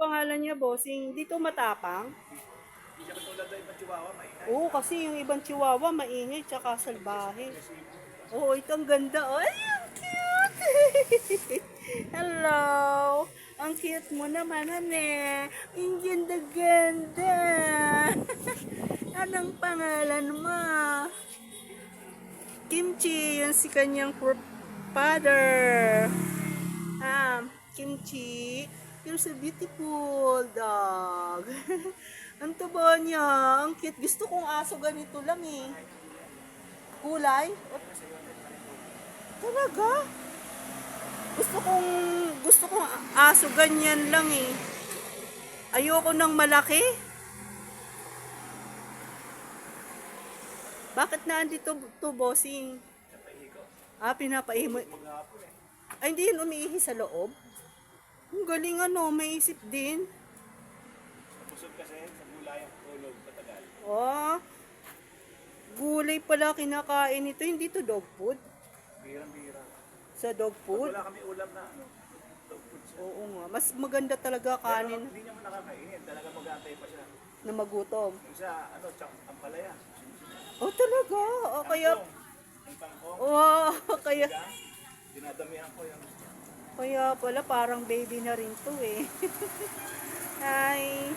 pangalan niya, bossing? Dito matapang? Hindi siya katulad ng ibang chihuahua, maingay. Oo, kasi yung ibang chihuahua, maingay, tsaka salbahe. Oo, ito ang ganda. Ay, ang cute! Hello! Ang cute mo naman, ane. Ang ganda-ganda. Anong pangalan mo? Kimchi, yan si kanyang father. Kimchi, you're so beautiful, dog. Ang taba niya, ang cute. Gusto kong aso ganito lang eh. Kulay? Talaga? Gusto kong aso ganyan lang eh. Ayoko ng malaki. Bakit na andito to, bossing? Pinapaihi mo. Maghapon eh. Ay, hindi yun umiihi sa loob. Ang galing may isip din. Pusog kasi sa gulay ang tulog patagal. Oh, gulay pala kinakain ito. Hindi to dog food. Birang-bira. Sa dog Pag food. wala kami ulam na dog food siya. Oo nga. Mas maganda talaga Pero kanin hindi niya man nakakainin. Talaga mag-aantay pa siya. na magutom. Yung sa tsaka ang palaya. Oh, talaga. Oh, kaya, Ang tangkong. wow, kaya, Dinadamihan ko yung kaya pala parang baby na rin to eh. Hi.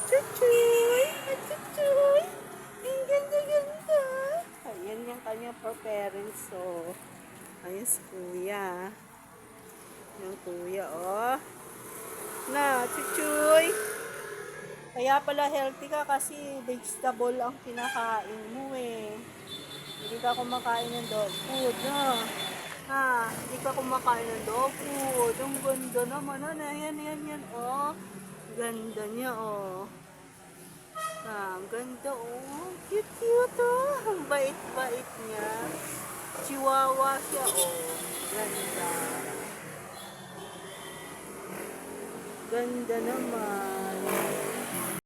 Chuchoy! Chuchoy! Ang ganda-ganda! Ayan yung kanyang parents. So, ayun si kuya. Yung kuya, oh. Na, chuchoy! Kaya pala healthy ka kasi vegetable ang kinakain mo eh. Hindi ka kumakain ng dog food, no? Hindi ka kumakain ng dog food. Ang ganda naman, yan, oh. Ganda niya, oh. Ang ganda, oh. Cute, oh. Ang bait-bait niya. Chihuahua siya, oh. Ganda. Ganda naman.